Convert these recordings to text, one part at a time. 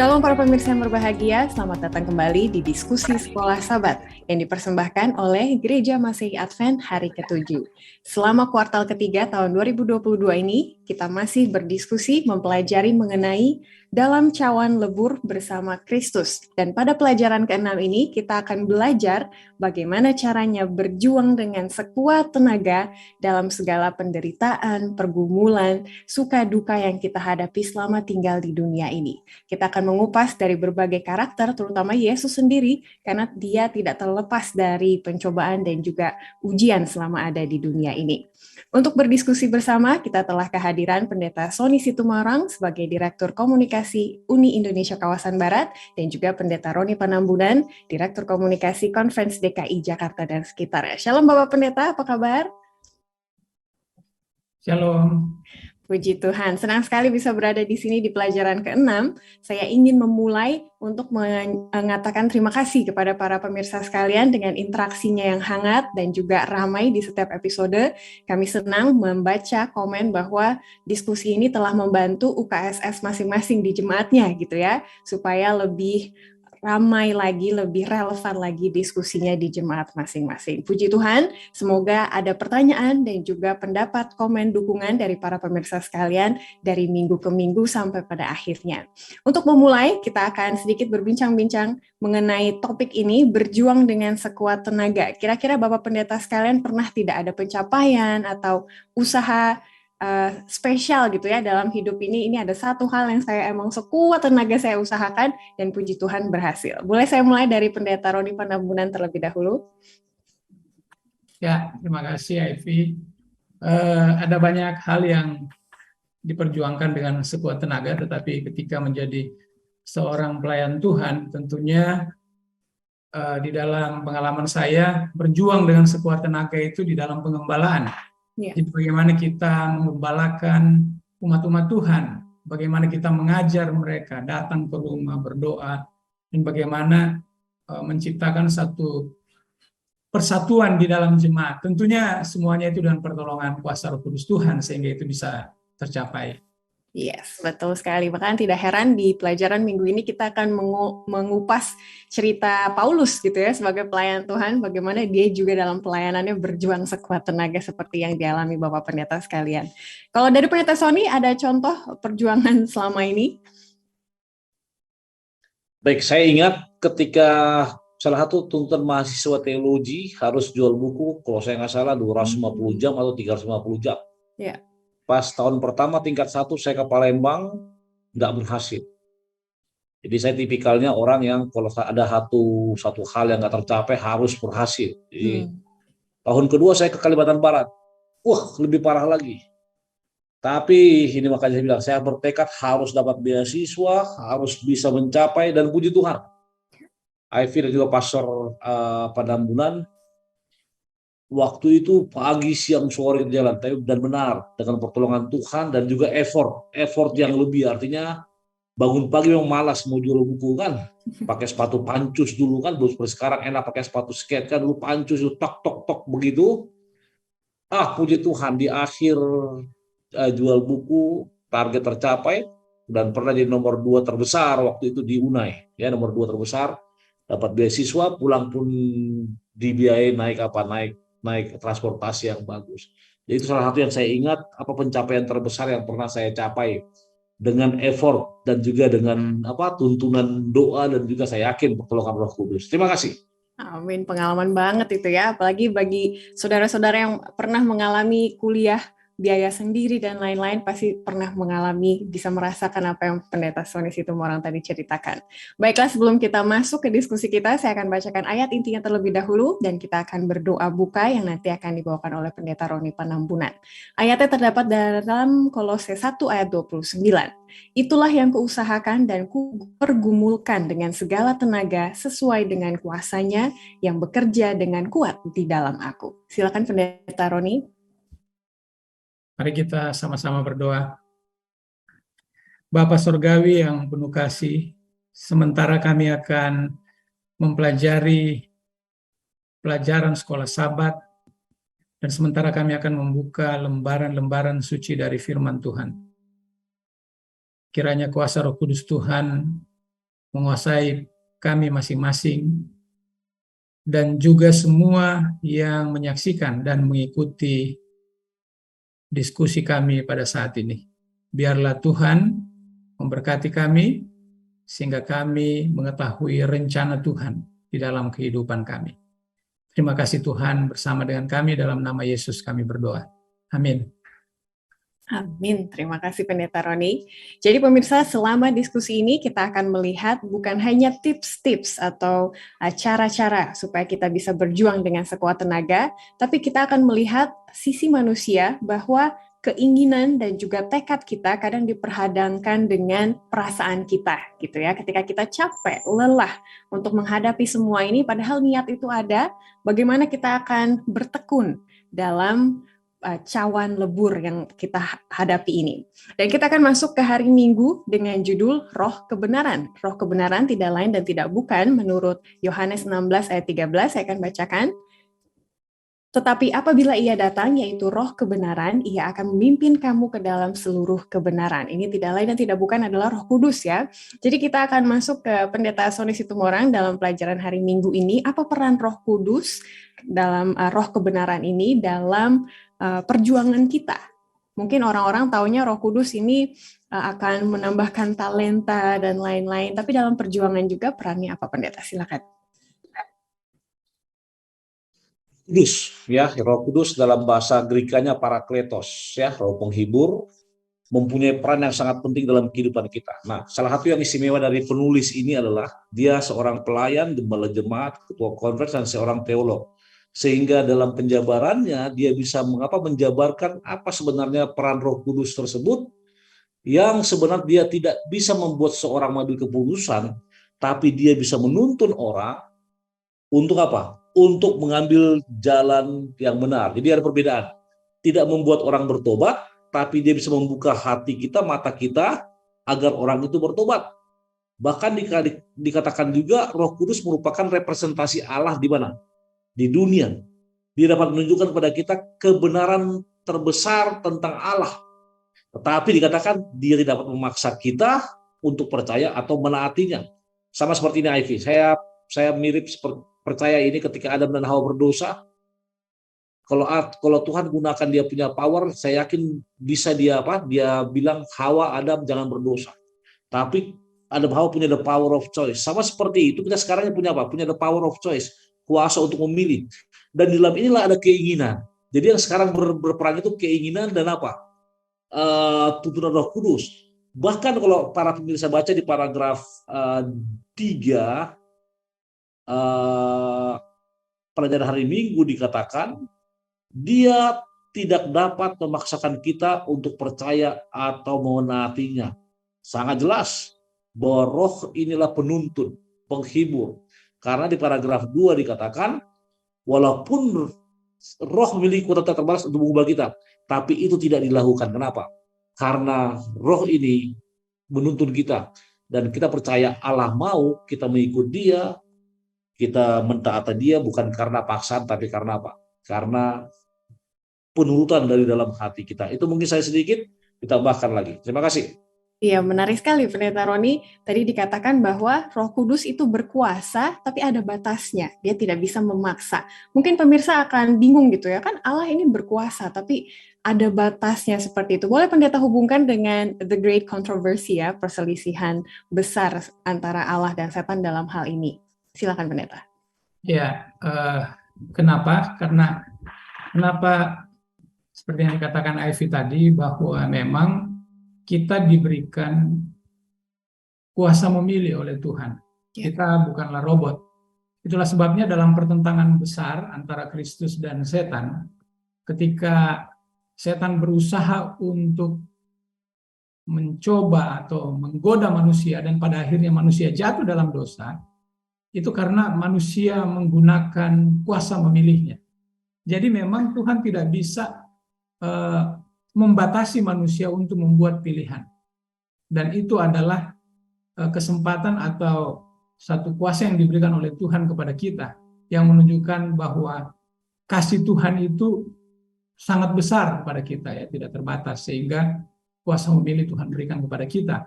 Shalom para pemirsa yang berbahagia, selamat datang kembali di Diskusi Sekolah Sabat yang dipersembahkan oleh Gereja Masehi Advent hari ke-7. Selama kuartal ketiga tahun 2022 ini, kita masih berdiskusi mempelajari mengenai dalam cawan lebur bersama Kristus. Dan pada pelajaran ke-6 ini, kita akan belajar bagaimana caranya berjuang dengan sekuat tenaga dalam segala penderitaan, pergumulan, suka duka yang kita hadapi selama tinggal di dunia ini. Kita akan mengupas dari berbagai karakter, terutama Yesus sendiri, karena dia tidak terlepas dari pencobaan dan juga ujian selama ada di dunia ini. Untuk berdiskusi bersama, kita telah kehadiran Pendeta Sony Situmarang sebagai Direktur Komunikasi Uni Indonesia Kawasan Barat, dan juga Pendeta Roni Panambunan, Direktur Komunikasi Conference DKI Jakarta dan sekitarnya. Shalom Bapak Pendeta, apa kabar? Shalom. Puji Tuhan, senang sekali bisa berada di sini di pelajaran ke-6. Saya ingin memulai untuk mengatakan terima kasih kepada para pemirsa sekalian dengan interaksinya yang hangat dan juga ramai di setiap episode. Kami senang membaca komen bahwa diskusi ini telah membantu UKSS masing-masing di jemaatnya gitu ya, supaya lebih ramai lagi, lebih relevan lagi diskusinya di jemaat masing-masing. Puji Tuhan, semoga ada pertanyaan dan juga pendapat, komen, dukungan dari para pemirsa sekalian dari minggu ke minggu sampai pada akhirnya. Untuk memulai, kita akan sedikit berbincang-bincang mengenai topik ini, berjuang dengan sekuat tenaga. Kira-kira Bapak Pendeta sekalian pernah tidak ada pencapaian atau usaha spesial gitu ya dalam hidup ini ada satu hal yang saya emang sekuat tenaga saya usahakan dan puji Tuhan berhasil. Boleh saya mulai dari Pendeta Roni Panambunan terlebih dahulu? Ya, terima kasih Ivy. Ada banyak hal yang diperjuangkan dengan sekuat tenaga, tetapi ketika menjadi seorang pelayan Tuhan, tentunya di dalam pengalaman saya berjuang dengan sekuat tenaga itu di dalam pengembalaan. Jadi bagaimana kita mengembalakan umat-umat Tuhan, bagaimana kita mengajar mereka datang ke rumah berdoa, dan bagaimana menciptakan satu persatuan di dalam jemaat. Tentunya semuanya itu dengan pertolongan kuasa Roh Kudus Tuhan sehingga itu bisa tercapai. Yes, betul sekali. Bahkan tidak heran di pelajaran minggu ini kita akan mengupas cerita Paulus gitu ya sebagai pelayan Tuhan, bagaimana dia juga dalam pelayanannya berjuang sekuat tenaga seperti yang dialami Bapak Pendeta sekalian. Kalau dari Pendeta Sony, ada contoh perjuangan selama ini? Baik, saya ingat ketika salah satu tuntutan mahasiswa teologi harus jual buku, kalau saya nggak salah 250 jam atau 350 jam. Yeah. Pas tahun pertama tingkat 1 saya ke Palembang, nggak berhasil. Jadi saya tipikalnya orang yang kalau ada satu hal yang nggak tercapai harus berhasil. Jadi tahun kedua saya ke Kalimantan Barat, wah lebih parah lagi. Tapi ini makanya saya bilang, saya bertekad harus dapat beasiswa, harus bisa mencapai, dan puji Tuhan. Ivy dan juga Pastor Panambunan, waktu itu pagi, siang, sore di jalan, dan benar dengan pertolongan Tuhan dan juga effort yang lebih. Artinya bangun pagi memang malas mau jual buku kan, pakai sepatu pancus dulu kan, belum seperti sekarang enak pakai sepatu skate kan, dulu pancus itu tok begitu. Puji Tuhan di akhir jual buku target tercapai dan pernah jadi nomor 2 terbesar waktu itu di UNAI ya, nomor 2 terbesar, dapat beasiswa, pulang pun dibiayai naik transportasi yang bagus. Jadi itu salah satu yang saya ingat, pencapaian terbesar yang pernah saya capai dengan effort dan juga dengan tuntunan doa dan juga saya yakin pertolongan Roh Kudus. Terima kasih. Amin, pengalaman banget itu ya, apalagi bagi saudara-saudara yang pernah mengalami kuliah biaya sendiri dan lain-lain, pasti pernah mengalami, bisa merasakan apa yang Pendeta Sony Situmarang tadi ceritakan. Baiklah, sebelum kita masuk ke diskusi kita, saya akan bacakan ayat intinya terlebih dahulu, dan kita akan berdoa buka yang nanti akan dibawakan oleh Pendeta Roni Panambunan. Ayatnya terdapat dalam Kolose 1 ayat 29. Itulah yang kuusahakan dan kupergumulkan dengan segala tenaga sesuai dengan kuasanya yang bekerja dengan kuat di dalam aku. Silakan Pendeta Roni. Mari kita sama-sama berdoa. Bapa Surgawi yang penuh kasih, sementara kami akan mempelajari pelajaran sekolah Sabat, dan sementara kami akan membuka lembaran-lembaran suci dari firman Tuhan. Kiranya kuasa Roh Kudus Tuhan menguasai kami masing-masing, dan juga semua yang menyaksikan dan mengikuti diskusi kami pada saat ini. Biarlah Tuhan memberkati kami, sehingga kami mengetahui rencana Tuhan di dalam kehidupan kami. Terima kasih Tuhan bersama dengan kami, dalam nama Yesus kami berdoa. Amin. Amin. Terima kasih Pendeta Roni. Jadi pemirsa, selama diskusi ini kita akan melihat bukan hanya tips-tips atau cara-cara supaya kita bisa berjuang dengan sekuat tenaga, tapi kita akan melihat sisi manusia bahwa keinginan dan juga tekad kita kadang diperhadapkan dengan perasaan kita, gitu ya. Ketika kita capek, lelah untuk menghadapi semua ini, padahal niat itu ada, bagaimana kita akan bertekun dalam cawan lebur yang kita hadapi ini. Dan kita akan masuk ke hari Minggu dengan judul Roh Kebenaran. Roh Kebenaran tidak lain dan tidak bukan menurut Yohanes 16 ayat 13, saya akan bacakan. Tetapi apabila ia datang, yaitu roh kebenaran, ia akan memimpin kamu ke dalam seluruh kebenaran. Ini tidak lain dan tidak bukan adalah Roh Kudus ya. Jadi kita akan masuk ke Pendeta Sony Situmorang dalam pelajaran hari Minggu ini. Apa peran Roh Kudus dalam roh kebenaran ini dalam perjuangan kita? Mungkin orang-orang taunya Roh Kudus ini akan menambahkan talenta dan lain-lain. Tapi dalam perjuangan juga perannya apa, Pendeta? Silakan. Kudus, ya, Roh Kudus dalam bahasa Grekanya parakletos, ya, Roh penghibur, mempunyai peran yang sangat penting dalam kehidupan kita. Nah, salah satu yang istimewa dari penulis ini adalah dia seorang pelayan, gembala jemaat, ketua konvers, dan seorang teolog. Sehingga dalam penjabarannya dia bisa menjabarkan apa sebenarnya peran Roh Kudus tersebut, yang sebenarnya dia tidak bisa membuat seorang mengambil keputusan, tapi dia bisa menuntun orang untuk apa? Untuk mengambil jalan yang benar. Jadi ada perbedaan. Tidak membuat orang bertobat, tapi dia bisa membuka hati kita, mata kita, agar orang itu bertobat. Bahkan dikatakan juga Roh Kudus merupakan representasi Allah di mana? Di dunia. Dia dapat menunjukkan kepada kita kebenaran terbesar tentang Allah. Tetapi dikatakan dia tidak dapat memaksa kita untuk percaya atau menaatinya. Sama seperti ini Ivy. Saya mirip seperti percaya ini ketika Adam dan Hawa berdosa. Kalau Tuhan gunakan dia punya power, saya yakin bisa dia bilang Hawa, Adam jangan berdosa. Tapi Adam Hawa punya the power of choice. Sama seperti itu kita sekarang punya apa? Punya the power of choice, kuasa untuk memilih. Dan di dalam inilah ada keinginan. Jadi yang sekarang berperang itu keinginan dan apa? Tuntunan Roh Kudus. Bahkan kalau para pemirsa baca di paragraf 3 pelajaran hari Minggu dikatakan dia tidak dapat memaksakan kita untuk percaya atau menaatinya. Sangat jelas bahwa roh inilah penuntun, penghibur. Karena di paragraf 2 dikatakan walaupun roh memiliki kuasa terbatas untuk mengubah kita, tapi itu tidak dilakukan. Kenapa? Karena roh ini menuntun kita dan kita percaya Allah mau kita mengikut dia. Kita mentaati dia bukan karena paksaan, tapi karena apa? Karena penurutan dari dalam hati kita. Itu mungkin saya sedikit ditambahkan lagi. Terima kasih. Iya, menarik sekali Pendeta Roni. Tadi dikatakan bahwa Roh Kudus itu berkuasa, tapi ada batasnya. Dia tidak bisa memaksa. Mungkin pemirsa akan bingung gitu ya, kan Allah ini berkuasa, tapi ada batasnya seperti itu. Boleh Pendeta hubungkan dengan the great controversy ya, perselisihan besar antara Allah dan setan dalam hal ini. Silakan Pendeta. Ya, kenapa? Kenapa seperti yang dikatakan Ivy tadi, bahwa memang kita diberikan kuasa memilih oleh Tuhan. Kita bukanlah robot. Itulah sebabnya dalam pertentangan besar antara Kristus dan setan, ketika setan berusaha untuk mencoba atau menggoda manusia dan pada akhirnya manusia jatuh dalam dosa, itu karena manusia menggunakan kuasa memilihnya. Jadi memang Tuhan tidak bisa membatasi manusia untuk membuat pilihan. Dan itu adalah kesempatan atau satu kuasa yang diberikan oleh Tuhan kepada kita, yang menunjukkan bahwa kasih Tuhan itu sangat besar kepada kita, ya, tidak terbatas, sehingga kuasa memilih Tuhan berikan kepada kita.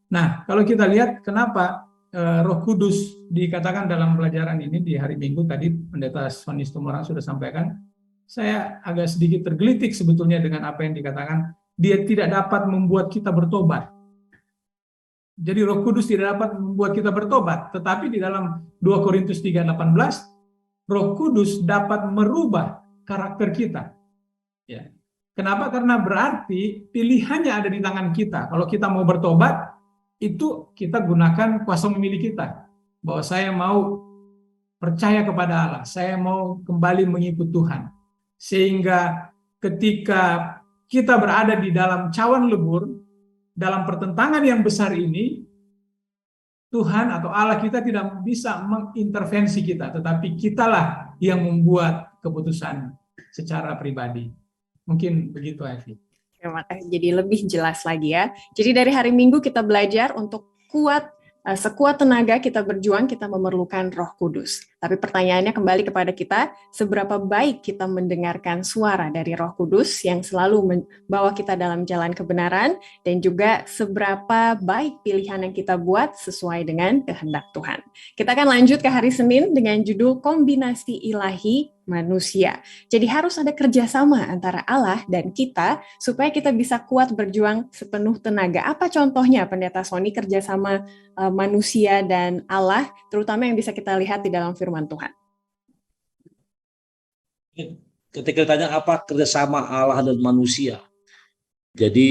Nah, kalau kita lihat kenapa Roh Kudus dikatakan dalam pelajaran ini di hari Minggu tadi Pendeta Sony Stumorang sudah sampaikan, saya agak sedikit tergelitik sebetulnya dengan apa yang dikatakan, dia tidak dapat membuat kita bertobat. Jadi Roh Kudus tidak dapat membuat kita bertobat, tetapi di dalam 2 Korintus 3:18, Roh Kudus dapat merubah karakter kita. Ya. Kenapa? Karena berarti pilihannya ada di tangan kita. Kalau kita mau bertobat, itu kita gunakan kuasa memilih kita. Bahwa saya mau percaya kepada Allah, saya mau kembali mengikut Tuhan. Sehingga ketika kita berada di dalam cawan lebur, dalam pertentangan yang besar ini, Tuhan atau Allah kita tidak bisa mengintervensi kita, tetapi kitalah yang membuat keputusan secara pribadi. Mungkin begitu, Evi. Terima kasih. Jadi lebih jelas lagi ya. Jadi dari hari Minggu kita belajar untuk sekuat tenaga kita berjuang, kita memerlukan Roh Kudus. Tapi pertanyaannya kembali kepada kita, seberapa baik kita mendengarkan suara dari Roh Kudus yang selalu membawa kita dalam jalan kebenaran, dan juga seberapa baik pilihan yang kita buat sesuai dengan kehendak Tuhan. Kita akan lanjut ke hari Senin dengan judul Kombinasi Ilahi Manusia. Jadi harus ada kerjasama antara Allah dan kita supaya kita bisa kuat berjuang sepenuh tenaga. Apa contohnya, Pendeta Sony, kerjasama manusia dan Allah, terutama yang bisa kita lihat di dalam firman Tuhan? Ketika ditanya apa kerjasama Allah dan manusia, jadi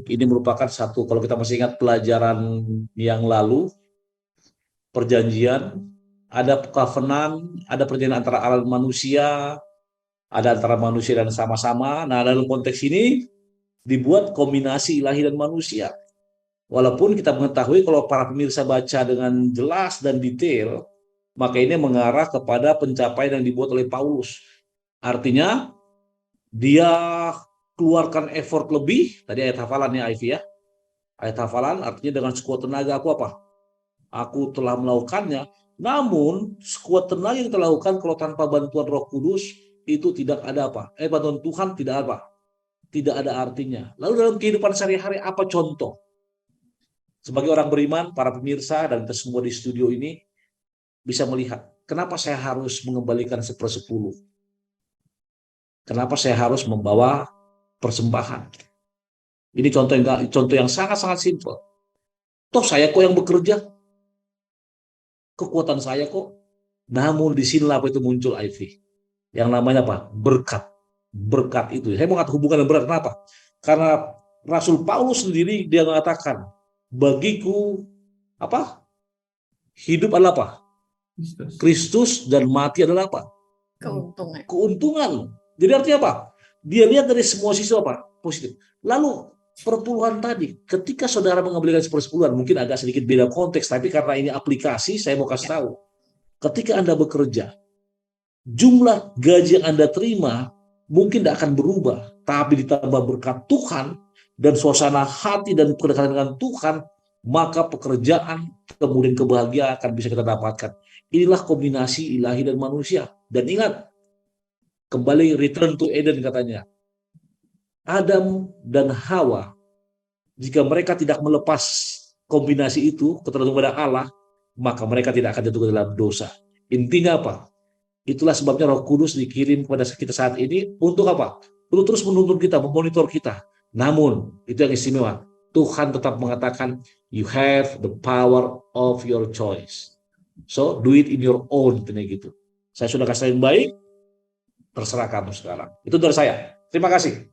ini merupakan satu, kalau kita masih ingat pelajaran yang lalu, perjanjian, ada covenant, ada perjanjian antara Allah dan manusia, ada antara manusia dan sama-sama. Nah, dalam konteks ini dibuat kombinasi ilahi dan manusia. Walaupun kita mengetahui kalau para pemirsa baca dengan jelas dan detail, maka ini mengarah kepada pencapaian yang dibuat oleh Paulus. Artinya dia keluarkan effort lebih, tadi ayat hafalannya Ivy ya. Ayat hafalan artinya dengan sekuat tenaga aku apa? Aku telah melakukannya. Namun sekuat tenaga yang kita lakukan kalau tanpa bantuan Roh Kudus itu tidak ada apa? Bantuan Tuhan tidak apa? Tidak ada artinya. Lalu dalam kehidupan sehari-hari apa contoh? Sebagai orang beriman, para pemirsa dan kita semua di studio ini bisa melihat kenapa saya harus mengembalikan 1/10. Kenapa saya harus membawa persembahan? Ini contoh yang sangat-sangat simpel. Toh saya kok yang bekerja, kekuatan saya kok. Namun di sinilah apa itu muncul, Ivy. Yang namanya apa? Berkat. Berkat itu. Saya mau kata hubungan yang berat. Kenapa? Karena Rasul Paulus sendiri dia mengatakan, bagiku apa? Hidup adalah apa? Kristus dan mati adalah apa? Keuntungan. Keuntungan. Jadi artinya apa? Dia lihat dari semua sisi apa? Positif. Lalu perpuluhan tadi, ketika saudara mengembalikan 1/10, mungkin agak sedikit beda konteks, tapi karena ini aplikasi, saya mau kasih tahu. Ketika Anda bekerja, jumlah gaji yang Anda terima mungkin tidak akan berubah, tapi ditambah berkat Tuhan dan suasana hati dan kedekatan dengan Tuhan, maka pekerjaan, kemudian kebahagiaan akan bisa kita dapatkan. Inilah kombinasi ilahi dan manusia. Dan ingat, kembali return to Eden katanya. Adam dan Hawa, jika mereka tidak melepas kombinasi itu, ketergantungan pada Allah, maka mereka tidak akan jatuh ke dalam dosa. Intinya apa? Itulah sebabnya Roh Kudus dikirim kepada kita saat ini untuk apa? Untuk terus menuntun kita, memonitor kita. Namun, itu yang istimewa. Tuhan tetap mengatakan, you have the power of your choice. So, do it in your own. Gitu. Saya sudah kasih yang baik, terserah kamu sekarang. Itu dari saya. Terima kasih.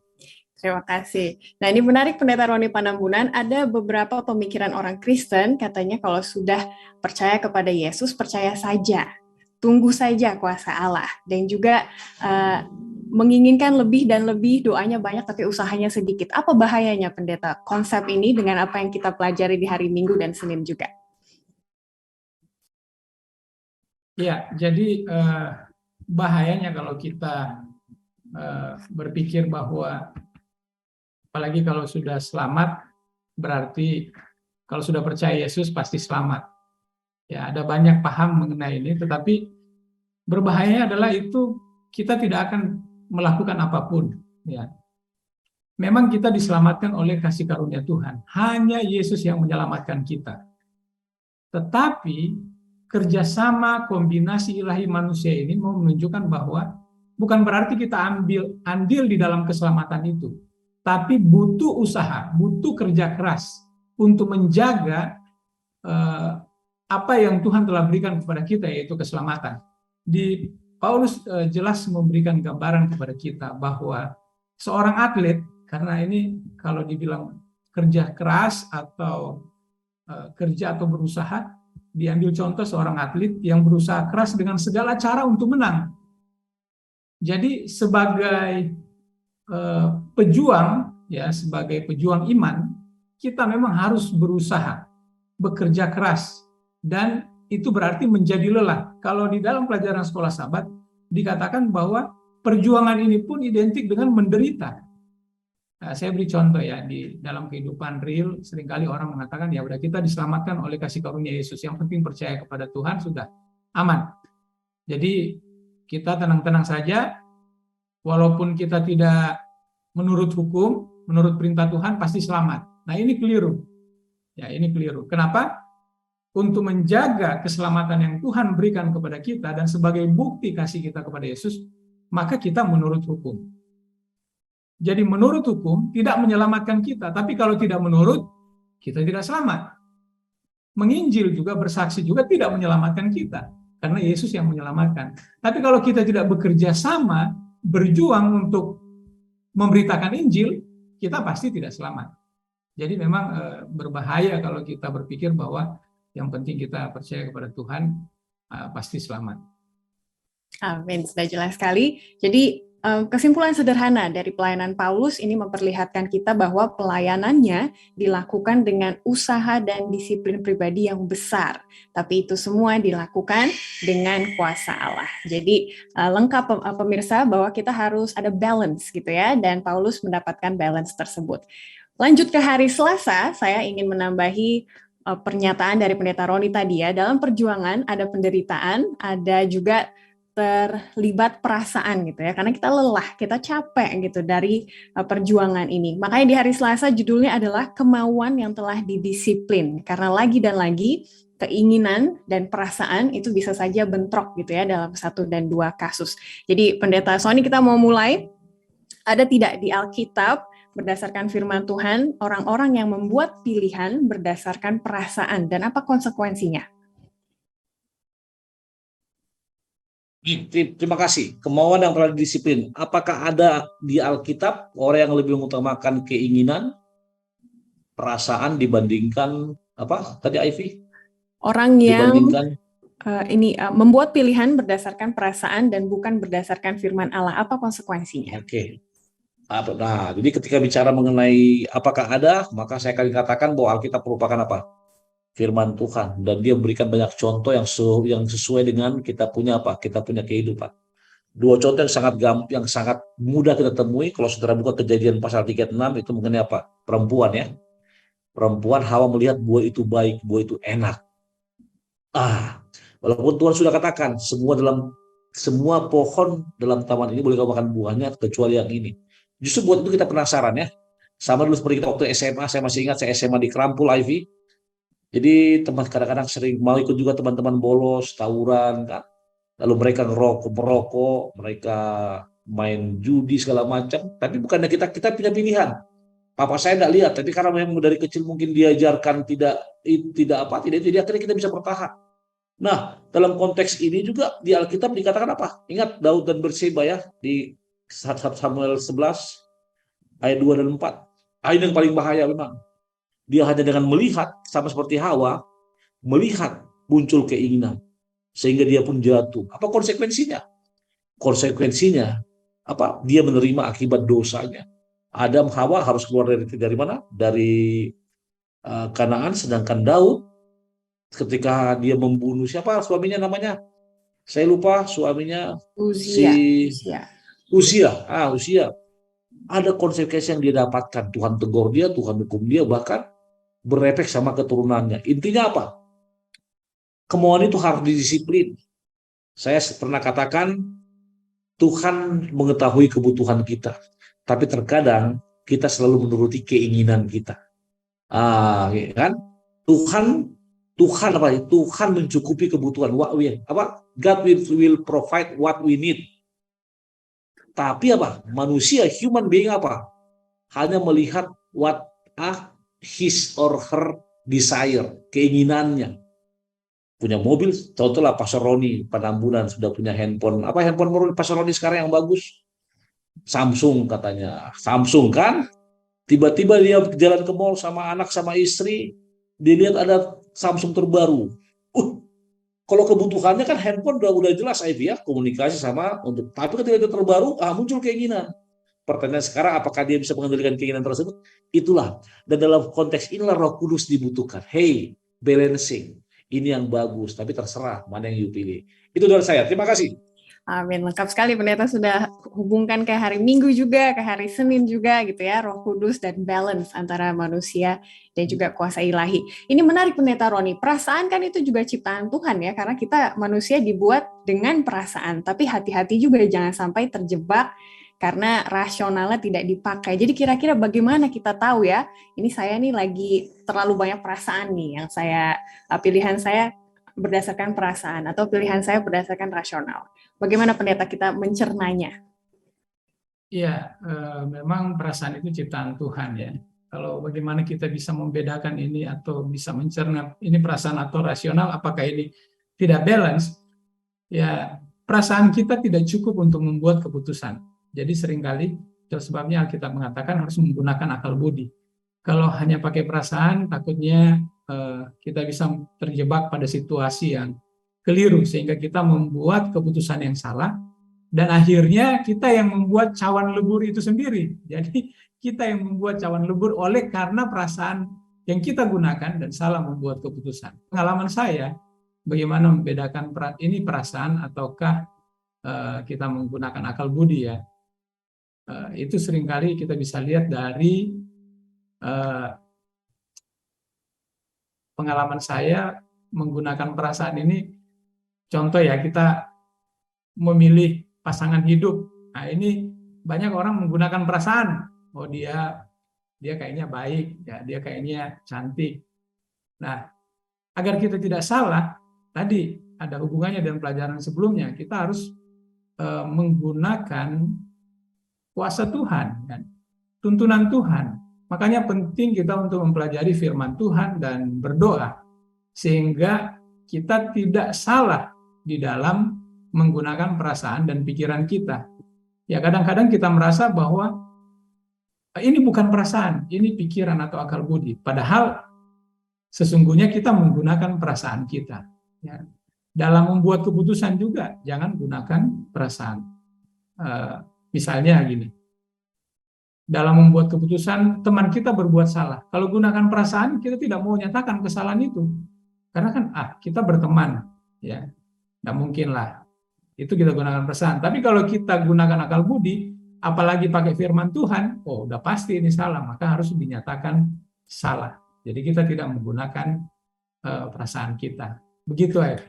Terima kasih. Nah, ini menarik, Pendeta Roni Panambunan. Ada beberapa pemikiran orang Kristen, katanya kalau sudah percaya kepada Yesus, percaya saja. Tunggu saja kuasa Allah. Dan juga menginginkan lebih dan lebih, doanya banyak tapi usahanya sedikit. Apa bahayanya, Pendeta, konsep ini dengan apa yang kita pelajari di hari Minggu dan Senin juga? Ya, jadi bahayanya kalau kita berpikir bahwa apalagi kalau sudah selamat, berarti kalau sudah percaya Yesus pasti selamat. Ya, ada banyak paham mengenai ini, tetapi berbahayanya adalah itu kita tidak akan melakukan apapun. Ya. Memang kita diselamatkan oleh kasih karunia Tuhan. Hanya Yesus yang menyelamatkan kita. Tetapi kerjasama kombinasi ilahi manusia ini mau menunjukkan bahwa bukan berarti kita ambil andil di dalam keselamatan itu, tapi butuh usaha, butuh kerja keras untuk menjaga apa yang Tuhan telah berikan kepada kita, yaitu keselamatan. Di Paulus jelas memberikan gambaran kepada kita bahwa seorang atlet, karena ini kalau dibilang kerja keras atau kerja atau berusaha, diambil contoh seorang atlet yang berusaha keras dengan segala cara untuk menang. Jadi sebagai pejuang, ya, sebagai pejuang iman, kita memang harus berusaha, bekerja keras, dan itu berarti menjadi lelah. Kalau di dalam pelajaran sekolah Sabat dikatakan bahwa perjuangan ini pun identik dengan menderita. Nah, saya beri contoh ya, di dalam kehidupan real seringkali orang mengatakan ya udah kita diselamatkan oleh kasih karunia Yesus, yang penting percaya kepada Tuhan sudah aman. Jadi kita tenang-tenang saja, walaupun kita tidak menurut hukum, menurut perintah Tuhan pasti selamat. Nah ini keliru. Ya ini keliru. Kenapa? Untuk menjaga keselamatan yang Tuhan berikan kepada kita dan sebagai bukti kasih kita kepada Yesus, maka kita menurut hukum. Jadi menurut hukum tidak menyelamatkan kita, tapi kalau tidak menurut, kita tidak selamat. Menginjil juga, bersaksi juga tidak menyelamatkan kita, karena Yesus yang menyelamatkan. Tapi kalau kita tidak bekerja sama, berjuang untuk memberitakan Injil, kita pasti tidak selamat. Jadi memang berbahaya kalau kita berpikir bahwa yang penting kita percaya kepada Tuhan, pasti selamat. Amin, sudah jelas sekali. Jadi kesimpulan sederhana dari pelayanan Paulus ini memperlihatkan kita bahwa pelayanannya dilakukan dengan usaha dan disiplin pribadi yang besar. Tapi itu semua dilakukan dengan kuasa Allah. Jadi lengkap pemirsa bahwa kita harus ada balance gitu ya, dan Paulus mendapatkan balance tersebut. Lanjut ke hari Selasa, saya ingin menambahi pernyataan dari Pendeta Roni tadi ya. Dalam perjuangan ada penderitaan, ada juga terlibat perasaan gitu ya, karena kita lelah, kita capek gitu dari perjuangan ini. Makanya di hari Selasa judulnya adalah kemauan yang telah didisiplin, karena lagi dan lagi keinginan dan perasaan itu bisa saja bentrok gitu ya dalam 1 dan 2 kasus. Jadi Pendeta Sony, kita mau mulai. Ada tidak di Alkitab berdasarkan firman Tuhan orang-orang yang membuat pilihan berdasarkan perasaan dan apa konsekuensinya? Terima kasih. Kemauan yang telah disiplin. Apakah ada di Alkitab orang yang lebih mengutamakan keinginan, perasaan dibandingkan apa? Tadi Ivy? Orang yang dibandingkan membuat pilihan berdasarkan perasaan dan bukan berdasarkan firman Allah. Apa konsekuensinya? Oke. Nah, jadi ketika bicara mengenai apakah ada, maka saya akan katakan bahwa Alkitab merupakan apa? Firman Tuhan, dan dia memberikan banyak contoh yang sesuai dengan kita punya apa? Kita punya kehidupan. 2 contoh yang sangat mudah kita temui kalau saudara buka Kejadian pasal 36 itu mengenai apa? Perempuan ya. Perempuan Hawa melihat buah itu baik, buah itu enak. Walaupun Tuhan sudah katakan semua pohon dalam taman ini boleh kau makan buahnya kecuali yang ini. Justru buat itu kita penasaran ya. Sama dulu seperti kita waktu SMA, saya masih ingat saya SMA di Kerampul Ivy. Jadi teman kadang-kadang sering mau ikut juga teman-teman bolos, tawuran kan. Lalu mereka merokok, mereka main judi segala macam. Tapi bukannya kita punya pilihan. Papa saya tidak lihat, tapi karena memang dari kecil mungkin diajarkan tidak jadi akhirnya kita bisa bertahan. Nah, dalam konteks ini juga di Alkitab dikatakan apa? Ingat Daud dan Berseba ya, di 1 Samuel 11 ayat 2 dan 4. Ayat yang paling bahaya memang. Dia hanya dengan melihat, sama seperti Hawa, melihat muncul keinginan. Sehingga dia pun jatuh. Apa konsekuensinya? Konsekuensinya, apa? Dia menerima akibat dosanya. Adam, Hawa harus keluar dari mana? Dari Kanaan, sedangkan Daud, ketika dia membunuh siapa suaminya namanya? Saya lupa suaminya. Uzia. Ada konsekuensi yang dia dapatkan. Tuhan tegur dia, Tuhan hukum dia, bahkan berefek sama keturunannya. Intinya apa? Kemauan itu harus didisiplin. Saya pernah katakan, Tuhan mengetahui kebutuhan kita. Tapi terkadang kita selalu menuruti keinginan kita. Kan? Tuhan Tuhan apa? Tuhan mencukupi kebutuhan. God will provide what we need. Tapi apa? Manusia, human being apa? Hanya melihat what his or her desire, keinginannya. Punya mobil, contohlah Pastor Roni, Penambunan sudah punya handphone. Apa handphone Pastor Roni sekarang yang bagus? Samsung katanya. Samsung kan? Tiba-tiba dia jalan ke mall sama anak sama istri, dilihat ada Samsung terbaru. Kalau kebutuhannya kan handphone udah jelas ya, komunikasi sama untuk. Tapi ketika itu terbaru, muncul keinginan. Pertanyaan sekarang, apakah dia bisa mengendalikan keinginan tersebut? Itulah. Dan dalam konteks inilah Roh Kudus dibutuhkan. Hey, balancing. Ini yang bagus, tapi terserah mana yang you pilih. Itu dari saya. Terima kasih. Amin. Lengkap sekali pendeta sudah hubungkan ke hari Minggu juga, ke hari Senin juga gitu ya, Roh Kudus dan balance antara manusia dan juga kuasa ilahi. Ini menarik pendeta Roni, perasaan kan itu juga ciptaan Tuhan ya, karena kita manusia dibuat dengan perasaan, tapi hati-hati juga jangan sampai terjebak karena rasionalnya tidak dipakai. Jadi kira-kira bagaimana kita tahu ya, ini saya nih lagi terlalu banyak perasaan nih, yang pilihan saya berdasarkan perasaan atau pilihan saya berdasarkan rasional. Bagaimana pendeta kita mencernanya? Iya, memang perasaan itu ciptaan Tuhan ya. Kalau bagaimana kita bisa membedakan ini atau bisa mencerna ini perasaan atau rasional, apakah ini tidak balance? Ya, perasaan kita tidak cukup untuk membuat keputusan. Jadi seringkali itu sebabnya Alkitab mengatakan harus menggunakan akal budi. Kalau hanya pakai perasaan, takutnya kita bisa terjebak pada situasi yang keliru sehingga kita membuat keputusan yang salah dan akhirnya kita yang membuat cawan lebur itu sendiri. Jadi kita yang membuat cawan lebur oleh karena perasaan yang kita gunakan dan salah membuat keputusan. Pengalaman saya bagaimana membedakan ini perasaan ataukah kita menggunakan akal budi ya. Itu seringkali kita bisa lihat dari pengalaman saya menggunakan perasaan ini. Contoh ya, kita memilih pasangan hidup. Nah, ini banyak orang menggunakan perasaan. Oh, dia kayaknya baik, ya, dia kayaknya cantik. Nah, agar kita tidak salah, tadi ada hubungannya dengan pelajaran sebelumnya, kita harus menggunakan kuasa Tuhan dan tuntunan Tuhan. Makanya penting kita untuk mempelajari firman Tuhan dan berdoa sehingga kita tidak salah di dalam menggunakan perasaan dan pikiran kita. Ya, kadang-kadang kita merasa bahwa ini bukan perasaan, ini pikiran atau akal budi. Padahal sesungguhnya kita menggunakan perasaan kita. Ya. Dalam membuat keputusan juga jangan gunakan perasaan. Misalnya gini, dalam membuat keputusan teman kita berbuat salah. Kalau gunakan perasaan, kita tidak mau nyatakan kesalahan itu. Karena kan kita berteman, ya, nggak mungkin lah. Itu kita gunakan perasaan. Tapi kalau kita gunakan akal budi, apalagi pakai firman Tuhan, udah pasti ini salah, maka harus dinyatakan salah. Jadi kita tidak menggunakan perasaan kita. Begitu ya.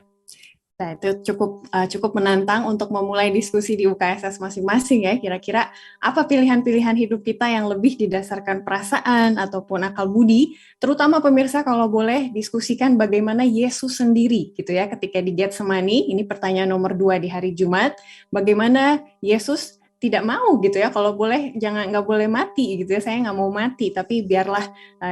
Nah, itu cukup menantang untuk memulai diskusi di UKSS masing-masing ya. Kira-kira apa pilihan-pilihan hidup kita yang lebih didasarkan perasaan ataupun akal budi, terutama pemirsa kalau boleh diskusikan bagaimana Yesus sendiri gitu ya ketika di Getsemani. Ini pertanyaan nomor 2 di hari Jumat. Bagaimana Yesus tidak mau gitu ya, kalau boleh nggak boleh mati gitu ya, saya nggak mau mati, tapi biarlah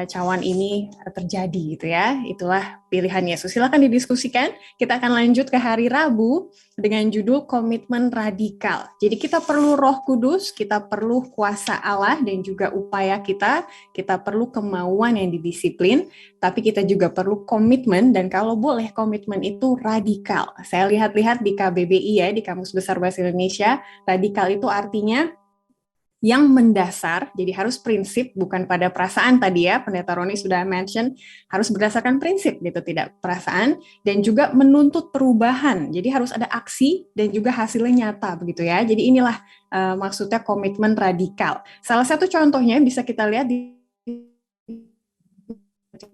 cawan ini terjadi gitu ya. Itulah pilihan Yesus. Silakan didiskusikan. Kita akan lanjut ke hari Rabu dengan judul komitmen radikal. Jadi kita perlu Roh Kudus, kita perlu kuasa Allah dan juga upaya kita perlu kemauan yang didisiplin, tapi kita juga perlu komitmen, dan kalau boleh komitmen itu radikal. Saya lihat-lihat di KBBI ya, di Kamus Besar Bahasa Indonesia, radikal itu artinya yang mendasar, jadi harus prinsip, bukan pada perasaan tadi ya, Pendeta Roni sudah mention, harus berdasarkan prinsip gitu, tidak perasaan, dan juga menuntut perubahan, jadi harus ada aksi dan juga hasilnya nyata begitu ya. Jadi inilah maksudnya komitmen radikal. Salah satu contohnya bisa kita lihat di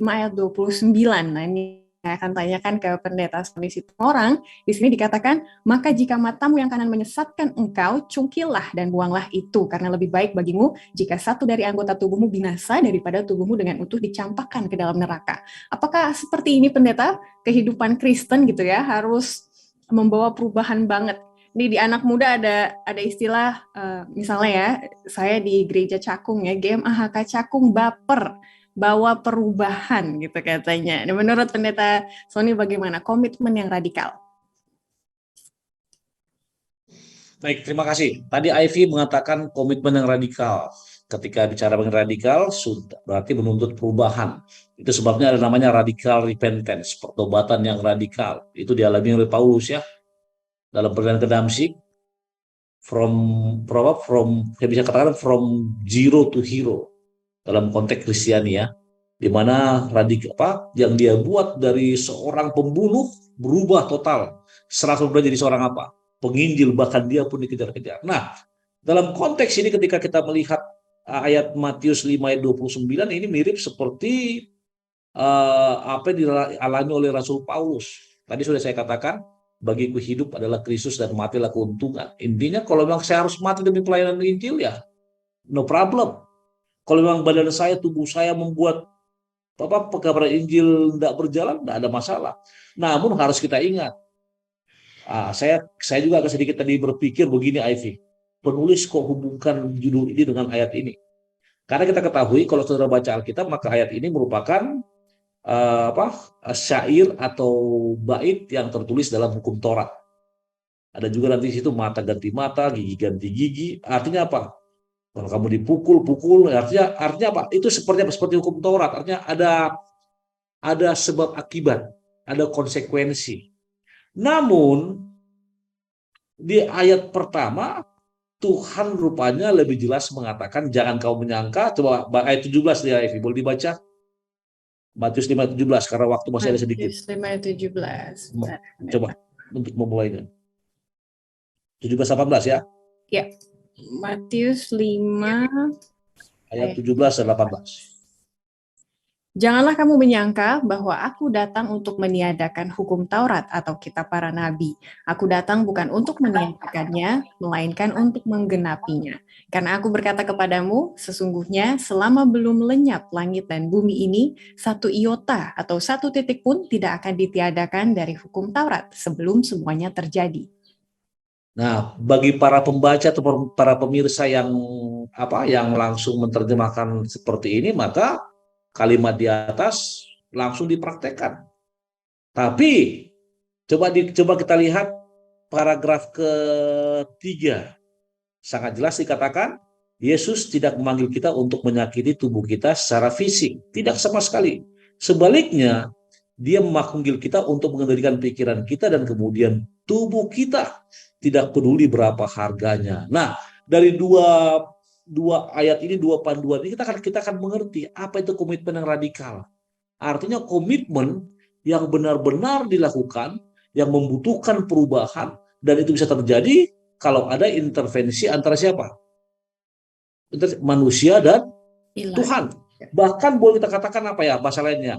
ayat 29, nah ini saya akan tanyakan ke pendeta Sony Situmorang. Di sini dikatakan, maka jika matamu yang kanan menyesatkan engkau, cungkillah dan buanglah itu, karena lebih baik bagimu jika satu dari anggota tubuhmu binasa daripada tubuhmu dengan utuh dicampakkan ke dalam neraka. Apakah seperti ini pendeta? Kehidupan Kristen gitu ya, harus membawa perubahan banget. Ini di anak muda ada istilah, misalnya ya, saya di gereja Cakung ya, GMAHK Cakung baper, bawa perubahan gitu katanya. Dan menurut pendeta Sony bagaimana komitmen yang radikal? Baik, terima kasih. Tadi Ivy mengatakan komitmen yang radikal. Ketika bicara mengenai radikal, sudah berarti menuntut perubahan. Itu sebabnya ada namanya radical repentance, pertobatan yang radikal. Itu dialami oleh Paulus ya dalam perjalanan ke Damsyik. Saya bisa katakan from zero to hero dalam konteks Kristiani ya, di mana yang dia buat dari seorang pembunuh berubah total 100% jadi seorang apa? Penginjil, bahkan dia pun dikejar-kejar. Nah, dalam konteks ini ketika kita melihat ayat Matius 5 ayat 29 ini mirip seperti apa yang dialami oleh Rasul Paulus. Tadi sudah saya katakan, bagiku hidup adalah Kristus dan mati adalah keuntungan. Intinya kalau memang saya harus mati demi pelayanan Injil ya no problem. Kalau memang badan saya, tubuh saya membuat pekabaran Injil tidak berjalan, tidak ada masalah. Namun harus kita ingat, saya juga agak sedikit tadi berpikir begini, Ivy. Penulis kok hubungkan judul ini dengan ayat ini? Karena kita ketahui kalau saudara baca Alkitab, maka ayat ini merupakan syair atau bait yang tertulis dalam hukum Taurat. Ada juga nanti di situ mata ganti mata, gigi ganti gigi. Artinya apa? Kalau kamu dipukul, artinya apa? Itu seperti hukum Taurat. Artinya ada sebab akibat, ada konsekuensi. Namun di ayat pertama Tuhan rupanya lebih jelas mengatakan jangan kau menyangka. Coba ayat 17 ya, Evi, boleh dibaca? Matius 5 ayat 17 karena waktu masih ada sedikit. Matius 5 ayat 17. Coba untuk memulainya. 17-18 ya. Ya. Matius 5 ayat 17 dan 18. Janganlah kamu menyangka bahwa aku datang untuk meniadakan hukum Taurat atau kitab para nabi. Aku datang bukan untuk meniadakannya, melainkan untuk menggenapinya. Karena aku berkata kepadamu, sesungguhnya selama belum lenyap langit dan bumi ini, satu iota atau satu titik pun tidak akan ditiadakan dari hukum Taurat sebelum semuanya terjadi. Nah, bagi para pembaca atau para pemirsa yang langsung menerjemahkan seperti ini, maka kalimat di atas langsung dipraktekkan. Tapi coba kita lihat paragraf ketiga. Sangat jelas dikatakan, Yesus tidak memanggil kita untuk menyakiti tubuh kita secara fisik. Tidak sama sekali. Sebaliknya, dia memanggil kita untuk mengendalikan pikiran kita dan kemudian tubuh kita. Tidak peduli berapa harganya. Nah, dari dua ayat ini, dua panduan ini kita akan mengerti apa itu komitmen yang radikal. Artinya komitmen yang benar-benar dilakukan, yang membutuhkan perubahan, dan itu bisa terjadi kalau ada intervensi antara siapa? Manusia dan Tuhan. Bahkan boleh kita katakan apa ya bahasa lainnya?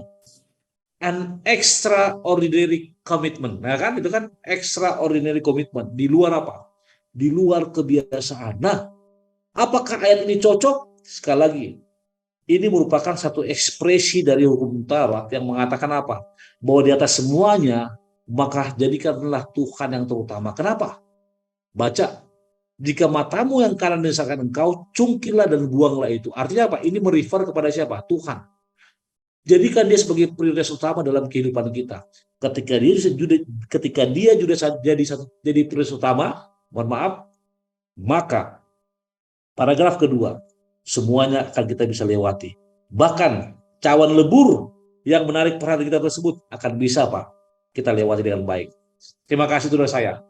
An extraordinary commitment. Nah kan itu kan extraordinary commitment. Di luar apa? Di luar kebiasaan. Nah, apakah ayat ini cocok? Sekali lagi, ini merupakan satu ekspresi dari hukum Taurat yang mengatakan apa? Bahwa di atas semuanya, maka jadikanlah Tuhan yang terutama. Kenapa? Baca. Jika matamu yang kanan menyesatkan engkau, cungkilah dan buanglah itu. Artinya apa? Ini merefer kepada siapa? Tuhan. Jadikan dia sebagai prioritas utama dalam kehidupan kita. Ketika dia sudah jadi prioritas utama, mohon maaf, maka paragraf kedua, semuanya akan kita bisa lewati. Bahkan cawan lebur yang menarik perhatian kita tersebut akan bisa kita lewati dengan baik. Terima kasih saudara saya.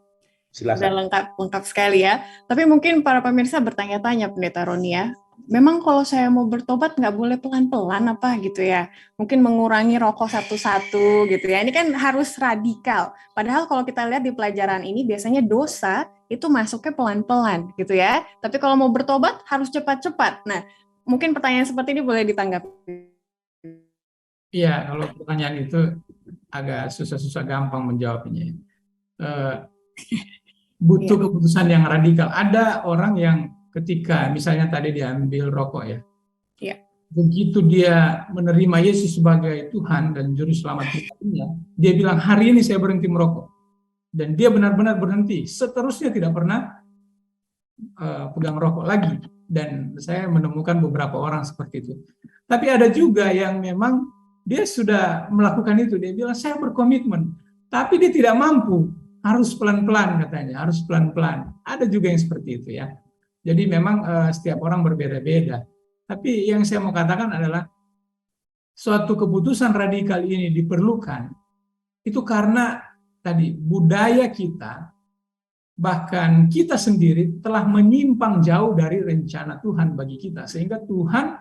Silakan. Sudah lengkap sekali ya. Tapi mungkin para pemirsa bertanya-tanya Pendeta Roni ya. Memang kalau saya mau bertobat nggak boleh pelan-pelan apa gitu ya. Mungkin mengurangi rokok satu-satu gitu ya. Ini kan harus radikal. Padahal kalau kita lihat di pelajaran ini biasanya dosa itu masuknya pelan-pelan gitu ya. Tapi kalau mau bertobat harus cepat-cepat. Nah, mungkin pertanyaan seperti ini boleh ditanggapi. Iya, kalau pertanyaan itu agak susah-susah gampang menjawabnya. Butuh keputusan yang radikal. Ada orang yang ketika misalnya tadi diambil rokok ya, begitu dia menerima Yesus sebagai Tuhan dan Juru Selamat hidupnya, dia bilang hari ini saya berhenti merokok. Dan dia benar-benar berhenti. Seterusnya tidak pernah pegang rokok lagi. Dan saya menemukan beberapa orang seperti itu. Tapi ada juga yang memang dia sudah melakukan itu. Dia bilang saya berkomitmen. Tapi dia tidak mampu. Harus pelan-pelan katanya. Harus pelan-pelan. Ada juga yang seperti itu ya. Jadi memang setiap orang berbeda-beda. Tapi yang saya mau katakan adalah suatu keputusan radikal ini diperlukan. Itu karena tadi budaya kita, bahkan kita sendiri telah menyimpang jauh dari rencana Tuhan bagi kita. Sehingga Tuhan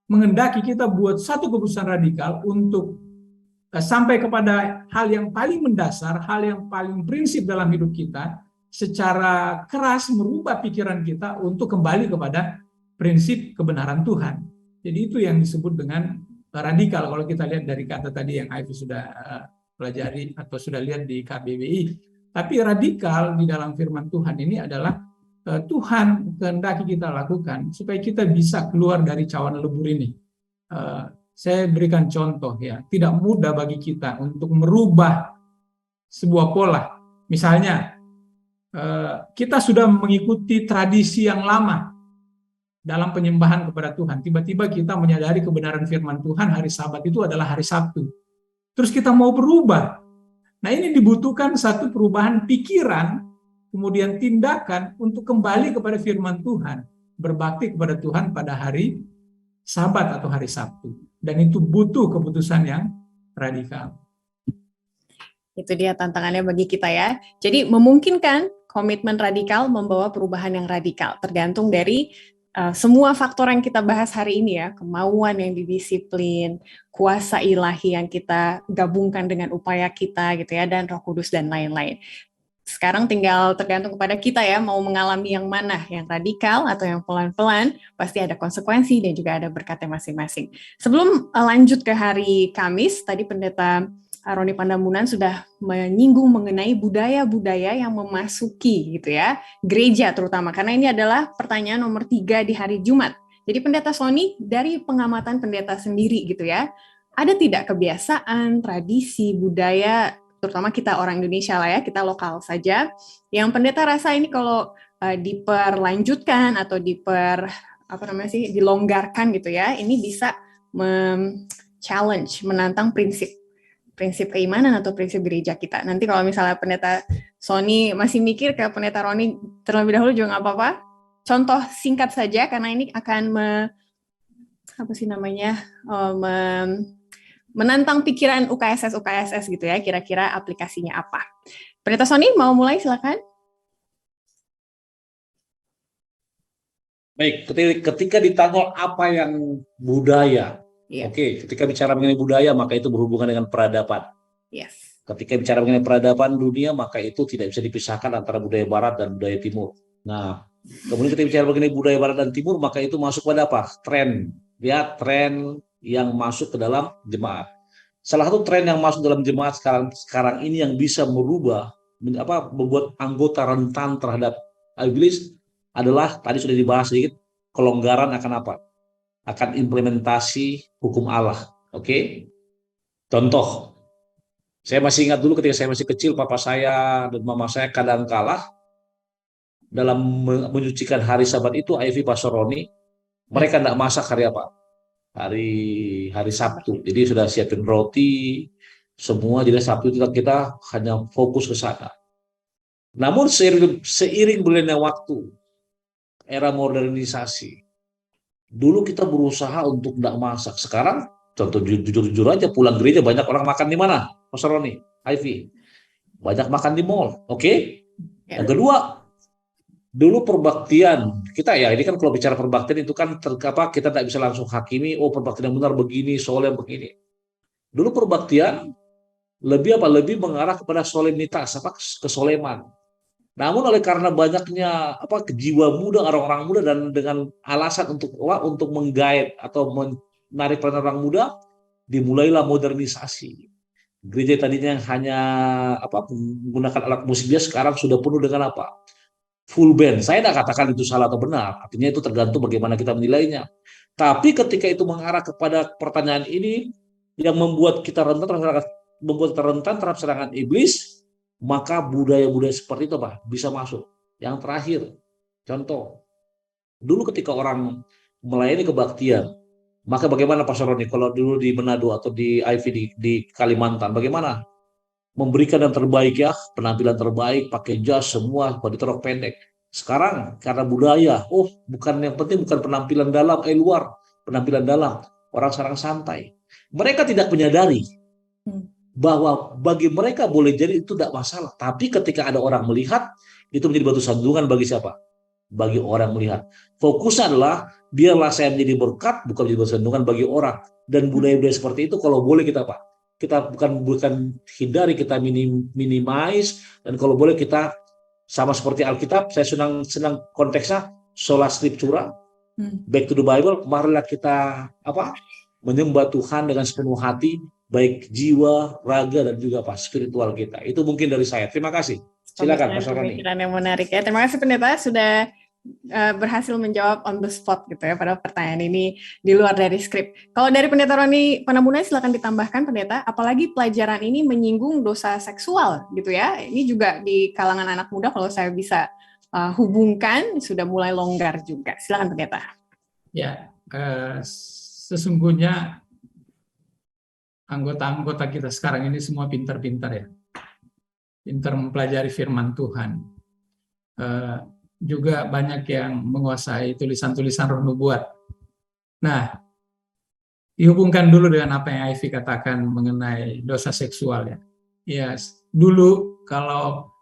menghendaki kita buat satu keputusan radikal untuk sampai kepada hal yang paling mendasar, hal yang paling prinsip dalam hidup kita, secara keras merubah pikiran kita untuk kembali kepada prinsip kebenaran Tuhan. Jadi itu yang disebut dengan radikal. Kalau kita lihat dari kata tadi yang Ivy sudah pelajari atau sudah lihat di KBBI. Tapi radikal di dalam firman Tuhan ini adalah Tuhan kehendaki kita lakukan supaya kita bisa keluar dari cawan lebur ini. Saya berikan contoh ya, tidak mudah bagi kita untuk merubah sebuah pola. Misalnya kita sudah mengikuti tradisi yang lama dalam penyembahan kepada Tuhan. Tiba-tiba kita menyadari kebenaran firman Tuhan, hari Sabat itu adalah hari Sabtu. Terus kita mau berubah. Nah ini dibutuhkan satu perubahan pikiran, kemudian tindakan untuk kembali kepada firman Tuhan. Berbakti kepada Tuhan pada hari Sabat atau hari Sabtu. Dan itu butuh keputusan yang radikal. Itu dia tantangannya bagi kita ya. Jadi memungkinkan komitmen radikal membawa perubahan yang radikal. Tergantung dari semua faktor yang kita bahas hari ini ya, kemauan yang didisiplin, kuasa ilahi yang kita gabungkan dengan upaya kita gitu ya, dan Roh Kudus dan lain-lain. Sekarang tinggal tergantung kepada kita ya, mau mengalami yang mana, yang radikal atau yang pelan-pelan, pasti ada konsekuensi dan juga ada berkatnya masing-masing. Sebelum lanjut ke hari Kamis, tadi Pendeta Roni Pandamunan sudah menyinggung mengenai budaya-budaya yang memasuki gitu ya, gereja terutama, karena ini adalah pertanyaan nomor 3 di hari Jumat. Jadi Pendeta Sony, dari pengamatan pendeta sendiri gitu ya, ada tidak kebiasaan, tradisi, budaya, terutama kita orang Indonesia lah ya, kita lokal saja, yang pendeta rasa ini kalau diperlanjutkan atau dilonggarkan gitu ya, ini bisa challenge, menantang prinsip keimanan atau prinsip gereja kita. Nanti kalau misalnya Pendeta Sony masih mikir, ke Pendeta Roni terlebih dahulu juga nggak apa-apa. Contoh singkat saja, karena ini akan menantang pikiran UKSS gitu ya, kira-kira aplikasinya apa. Pendeta Sony mau mulai, silakan. Baik, ketika ditanya apa yang budaya, Oke, ketika bicara mengenai budaya, maka itu berhubungan dengan peradaban. Yes. Ketika bicara mengenai peradaban dunia, maka itu tidak bisa dipisahkan antara budaya Barat dan budaya Timur. Nah, kemudian ketika bicara mengenai budaya Barat dan Timur, maka itu masuk pada apa? Tren. Ya, tren yang masuk ke dalam jemaat. Salah satu tren yang masuk dalam jemaat sekarang ini yang bisa merubah, membuat anggota rentan terhadap iblis adalah, tadi sudah dibahas sedikit, kelonggaran akan apa? Akan implementasi hukum Allah. Oke? Contoh, saya masih ingat dulu ketika saya masih kecil, papa saya dan mama saya kadang kalah dalam menyucikan hari Sabat itu. Ivy, Pastor Roni, mereka tidak masak hari apa? Hari Sabtu. Jadi sudah siapin roti, semua. Jadi Sabtu kita hanya fokus ke sana. Namun seiring berjalannya waktu, era modernisasi, dulu kita berusaha untuk tidak masak. Sekarang, contoh jujur aja, pulang gereja banyak orang makan di mana? Pastor Roni, Ivy, banyak makan di mall. Oke? Yang kedua, dulu perbaktian kita ya, ini kan kalau bicara perbaktian itu kan kita tidak bisa langsung hakimi, oh perbaktian yang benar begini, soalnya begini. Dulu perbaktian lebih mengarah kepada solemnitas, kesoleman. Namun oleh karena banyaknya jiwa muda, orang-orang muda, dan dengan alasan untuk menggait atau menarik orang muda, dimulailah modernisasi. Gereja tadinya hanya menggunakan alat musik dia sekarang sudah penuh dengan apa? Full band. Saya tidak katakan itu salah atau benar. Artinya itu tergantung bagaimana kita menilainya. Tapi ketika itu mengarah kepada pertanyaan ini yang membuat kita rentan terhadap serangan iblis, maka budaya-budaya seperti itu bisa masuk. Yang terakhir, contoh, dulu ketika orang melayani kebaktian, maka bagaimana Pak Roni kalau dulu di Manado atau di IV di Kalimantan, bagaimana? Memberikan yang terbaik ya, penampilan terbaik, pakai jas semua, body rok pendek. Sekarang karena budaya, bukan yang penting bukan penampilan dalam, luar, penampilan dalam. Orang sekarang santai. Mereka tidak menyadari bahwa bagi mereka boleh jadi itu tidak masalah. Tapi ketika ada orang melihat, itu menjadi batu sandungan bagi siapa? Bagi orang melihat. Fokusnya adalah biarlah saya menjadi berkat, bukan menjadi batu sandungan bagi orang. Dan budaya-budaya seperti itu kalau boleh kita kita bukan hindari, kita minimize, dan kalau boleh kita sama seperti Alkitab. Saya senang konteksnya sola scriptura, back to the Bible. Marilah kita menyembah Tuhan dengan sepenuh hati, baik jiwa, raga, dan juga spiritual kita. Itu mungkin dari saya. Terima kasih. Silakan Mas Roni. Pemikiran yang menarik ya. Terima kasih Pendeta sudah berhasil menjawab on the spot gitu ya pada pertanyaan ini di luar dari skrip. Kalau dari Pendeta Roni Panampunai silakan ditambahkan Pendeta, apalagi pelajaran ini menyinggung dosa seksual gitu ya. Ini juga di kalangan anak muda kalau saya bisa hubungkan sudah mulai longgar juga. Silakan Pendeta. Ya, sesungguhnya anggota-anggota kita sekarang ini semua pintar-pintar ya. Pintar mempelajari firman Tuhan. Juga banyak yang menguasai tulisan-tulisan roh nubuat. Nah, dihubungkan dulu dengan apa yang Ivy katakan mengenai dosa seksual ya. Ya, dulu kalau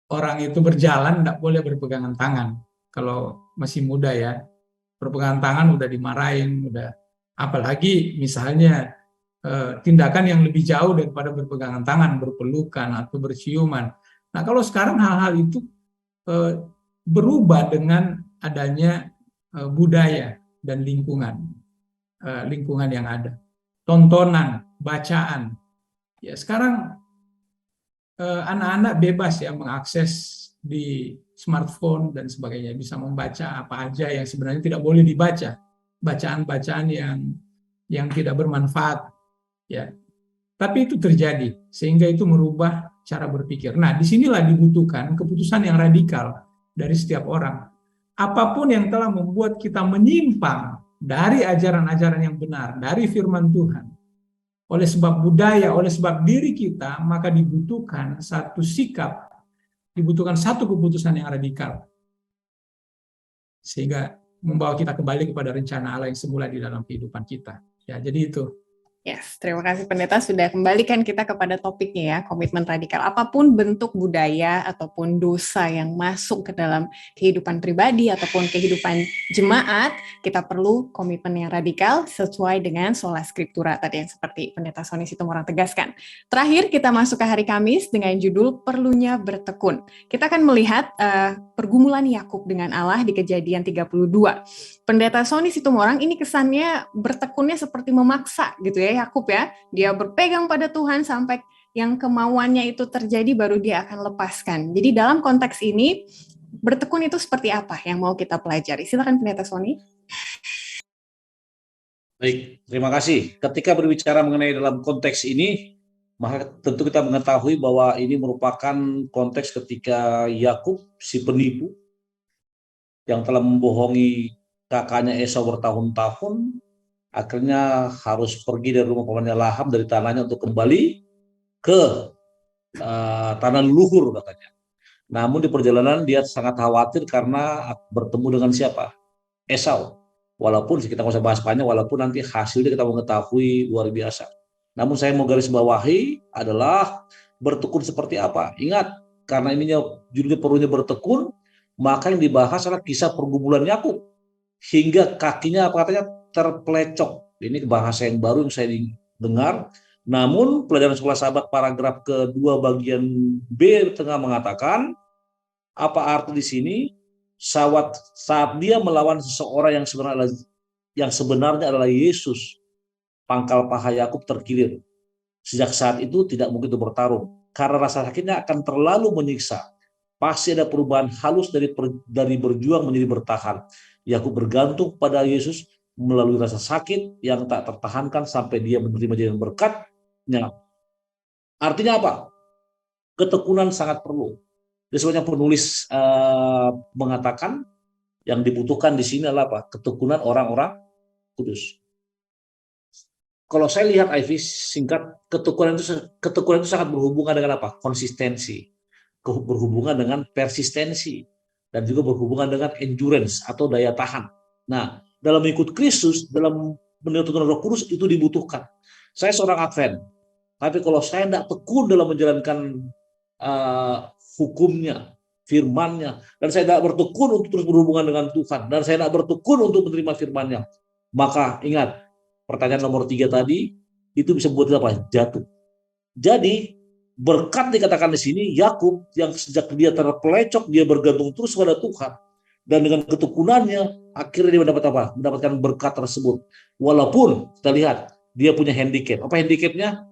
orang itu berjalan tidak boleh berpegangan tangan. Kalau masih muda ya, berpegangan tangan udah dimarahin, apalagi misalnya tindakan yang lebih jauh daripada berpegangan tangan, berpelukan atau berciuman. Nah, kalau sekarang hal-hal itu berubah dengan adanya budaya dan lingkungan yang ada, tontonan, bacaan. Ya sekarang anak-anak bebas ya mengakses di smartphone dan sebagainya, bisa membaca apa aja yang sebenarnya tidak boleh dibaca, bacaan-bacaan yang tidak bermanfaat, ya. Tapi itu terjadi sehingga itu merubah cara berpikir. Nah, disinilah dibutuhkan keputusan yang radikal dari setiap orang. Apapun yang telah membuat kita menyimpang dari ajaran-ajaran yang benar, dari firman Tuhan, oleh sebab budaya, oleh sebab diri kita, maka dibutuhkan satu sikap, dibutuhkan satu keputusan yang radikal. Sehingga membawa kita kembali kepada rencana Allah yang semula di dalam kehidupan kita. Ya, jadi itu. Yes, terima kasih Pendeta sudah kembalikan kita kepada topiknya ya, komitmen radikal. Apapun bentuk budaya ataupun dosa yang masuk ke dalam kehidupan pribadi ataupun kehidupan jemaat, kita perlu komitmen yang radikal sesuai dengan sola scriptura tadi yang seperti Pendeta Sony Situmorang tegaskan. Terakhir kita masuk ke hari Kamis dengan judul Perlunya Bertekun. Kita akan melihat pergumulan Yakub dengan Allah di Kejadian 32. Pendeta Sony Situmorang ini kesannya bertekunnya seperti memaksa gitu ya Yakub ya. Dia berpegang pada Tuhan sampai yang kemauannya itu terjadi baru dia akan lepaskan. Jadi dalam konteks ini bertekun itu seperti apa yang mau kita pelajari? Silakan Pendeta Sony. Baik, terima kasih. Ketika berbicara mengenai dalam konteks ini, maka tentu kita mengetahui bahwa ini merupakan konteks ketika Yakub si penipu yang telah membohongi kakaknya Esau bertahun-tahun, akhirnya harus pergi dari rumah pamannya Laham, dari tanahnya untuk kembali ke tanah leluhur katanya. Namun di perjalanan dia sangat khawatir karena bertemu dengan siapa? Esau. Walaupun kita nggak usah bahas banyak, walaupun nanti hasilnya kita mengetahui luar biasa. Namun saya mau garis bawahi adalah bertekun seperti apa. Ingat, karena ininya judulnya perlunya bertekun, maka yang dibahas adalah kisah pergumulan Yakub hingga kakinya apa katanya terpelecok. Ini bahasa yang baru yang saya dengar. Namun pelajaran sekolah sahabat paragraf kedua bagian B tengah mengatakan apa arti di sini saat dia melawan seseorang yang sebenarnya adalah Yesus, pangkal paha Yakub terkilir Sejak saat itu tidak mungkin untuk bertarung, karena rasa sakitnya akan terlalu menyiksa. Pasti ada perubahan halus dari berjuang menjadi bertahan. Yakub bergantung pada Yesus melalui rasa sakit yang tak tertahankan sampai dia menerima jalan berkatnya. Artinya apa? Ketekunan sangat perlu. Jadi sebenarnya penulis mengatakan yang dibutuhkan di sini adalah apa? Ketekunan orang-orang kudus. Kalau saya lihat Ivy singkat, ketekunan itu sangat berhubungan dengan apa? Konsistensi, berhubungan dengan persistensi, dan juga berhubungan dengan endurance atau daya tahan. Nah, dalam mengikut Kristus, dalam menerima Roh Kudus itu dibutuhkan. Saya seorang Advent, tapi kalau saya tidak tekun dalam menjalankan hukumnya, firman-Nya, dan saya tidak bertekun untuk terus berhubungan dengan Tuhan, dan saya tidak bertekun untuk menerima firman-Nya, maka ingat, pertanyaan nomor 3 tadi, itu bisa buat apa? Jatuh. Jadi, berkat dikatakan di sini, Yakub yang sejak dia terpelecok, dia bergantung terus pada Tuhan. Dan dengan ketekunannya, akhirnya dia mendapat apa? Mendapatkan berkat tersebut. Walaupun, kita lihat, dia punya handicap. Apa handicapnya?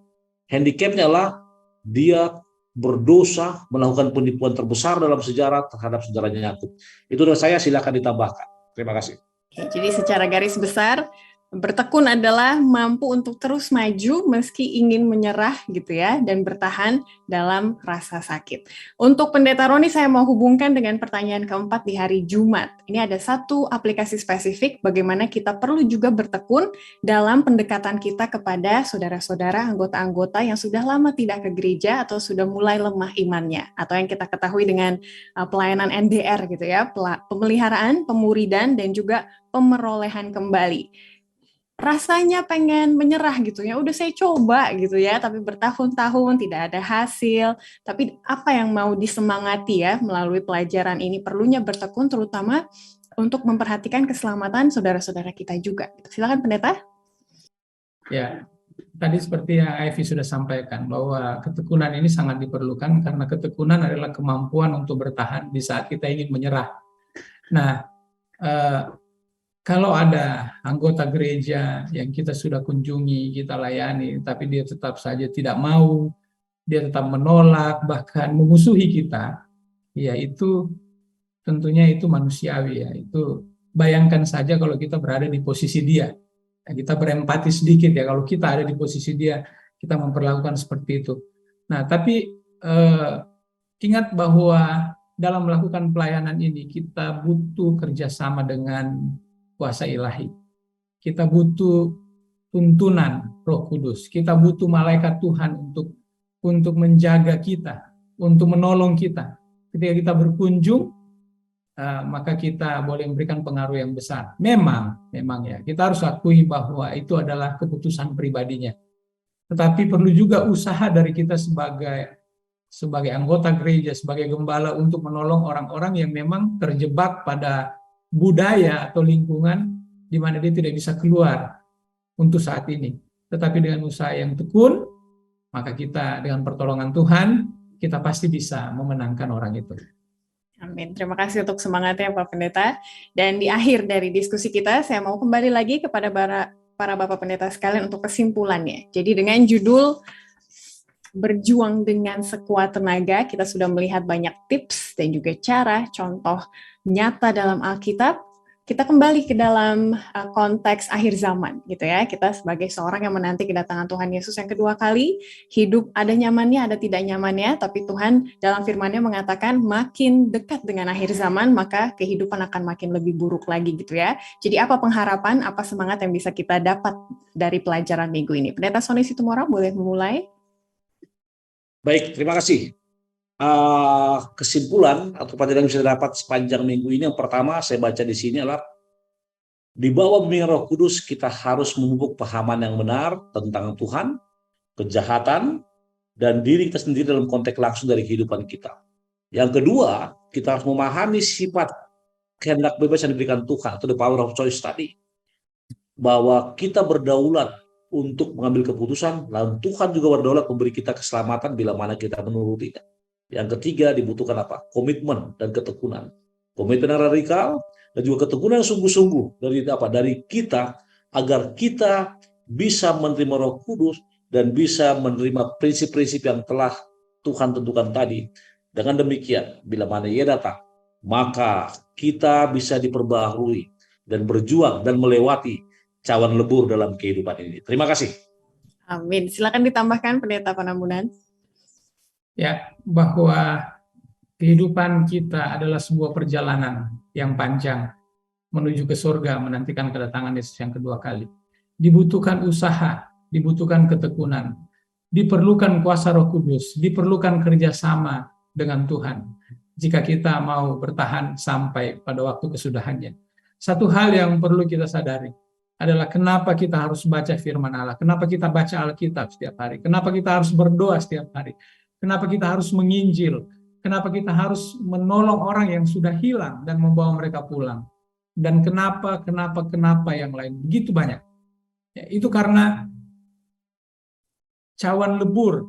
Handicapnya adalah dia berdosa, melakukan penipuan terbesar dalam sejarah terhadap saudaranya Yakub. Itu dari saya, silakan ditambahkan. Terima kasih. Jadi secara garis besar, bertekun adalah mampu untuk terus maju meski ingin menyerah gitu ya, dan bertahan dalam rasa sakit. Untuk Pendeta Roni, saya mau hubungkan dengan pertanyaan keempat di hari Jumat. Ini ada satu aplikasi spesifik bagaimana kita perlu juga bertekun dalam pendekatan kita kepada saudara-saudara anggota-anggota yang sudah lama tidak ke gereja atau sudah mulai lemah imannya, atau yang kita ketahui dengan pelayanan NDR gitu ya, pemeliharaan, pemuridan, dan juga pemerolehan kembali. Rasanya pengen menyerah gitu ya, udah saya coba gitu ya, tapi bertahun-tahun tidak ada hasil. Tapi apa yang mau disemangati ya melalui pelajaran ini, perlunya bertekun terutama untuk memperhatikan keselamatan saudara-saudara kita juga. Silakan Pendeta. Ya, tadi seperti yang Ivy sudah sampaikan, bahwa ketekunan ini sangat diperlukan karena ketekunan adalah kemampuan untuk bertahan di saat kita ingin menyerah. Nah, kalau ada anggota gereja yang kita sudah kunjungi, kita layani, tapi dia tetap saja tidak mau, dia tetap menolak, bahkan memusuhi kita, ya itu tentunya itu manusiawi ya. Itu bayangkan saja kalau kita berada di posisi dia. Kita berempati sedikit ya, kalau kita ada di posisi dia, kita memperlakukan seperti itu. Nah, tapi ingat bahwa dalam melakukan pelayanan ini, kita butuh kerjasama dengan kuasa ilahi. Kita butuh tuntunan Roh Kudus. Kita butuh malaikat Tuhan untuk menjaga kita, untuk menolong kita. Ketika kita berkunjung, maka kita boleh memberikan pengaruh yang besar. Memang ya, kita harus akui bahwa itu adalah keputusan pribadinya. Tetapi perlu juga usaha dari kita sebagai anggota gereja, sebagai gembala untuk menolong orang-orang yang memang terjebak pada budaya atau lingkungan di mana dia tidak bisa keluar untuk saat ini. Tetapi dengan usaha yang tekun, maka kita dengan pertolongan Tuhan, kita pasti bisa memenangkan orang itu. Amin. Terima kasih untuk semangatnya Pak Pendeta. Dan di akhir dari diskusi kita, saya mau kembali lagi kepada para Bapak Pendeta sekalian untuk kesimpulannya. Jadi dengan judul berjuang dengan sekuat tenaga, kita sudah melihat banyak tips dan juga cara, contoh nyata dalam Alkitab. Kita kembali ke dalam konteks akhir zaman gitu ya. Kita sebagai seorang yang menanti kedatangan Tuhan Yesus yang kedua kali, hidup ada nyamannya, ada tidak nyamannya, tapi Tuhan dalam firman-Nya mengatakan makin dekat dengan akhir zaman, maka kehidupan akan makin lebih buruk lagi gitu ya. Jadi apa pengharapan, apa semangat yang bisa kita dapat dari pelajaran minggu ini? Pendeta Sony Situmorang boleh memulai? Baik, terima kasih. Kesimpulan atau pelajaran yang bisa dapat sepanjang minggu ini, yang pertama saya baca di sini adalah di bawah bimbingan Roh Kudus kita harus memupuk pahaman yang benar tentang Tuhan, kejahatan, dan diri kita sendiri dalam konteks langsung dari kehidupan kita. Yang kedua, kita harus memahami sifat kehendak bebas yang diberikan Tuhan atau the power of choice tadi, bahwa kita berdaulat untuk mengambil keputusan, lalu Tuhan juga berdaulat memberi kita keselamatan bila mana kita menurutinya. Yang ketiga, dibutuhkan apa? Komitmen dan ketekunan. Komitmen yang radikal dan juga ketekunan yang sungguh-sungguh dari apa? Dari kita, agar kita bisa menerima Roh Kudus dan bisa menerima prinsip-prinsip yang telah Tuhan tentukan tadi. Dengan demikian, bila mana Ia datang, maka kita bisa diperbaharui dan berjuang dan melewati cawan lebur dalam kehidupan ini. Terima kasih. Amin. Silakan ditambahkan Pendeta Panambunan. Ya, bahwa kehidupan kita adalah sebuah perjalanan yang panjang menuju ke surga, menantikan kedatangan Yesus yang kedua kali. Dibutuhkan usaha, dibutuhkan ketekunan, diperlukan kuasa Roh Kudus, diperlukan kerjasama dengan Tuhan jika kita mau bertahan sampai pada waktu kesudahannya. Satu hal yang perlu kita sadari adalah kenapa kita harus baca firman Allah, kenapa kita baca Alkitab setiap hari, kenapa kita harus berdoa setiap hari, kenapa kita harus menginjil, kenapa kita harus menolong orang yang sudah hilang dan membawa mereka pulang, dan kenapa yang lain begitu banyak. Ya, itu karena cawan lebur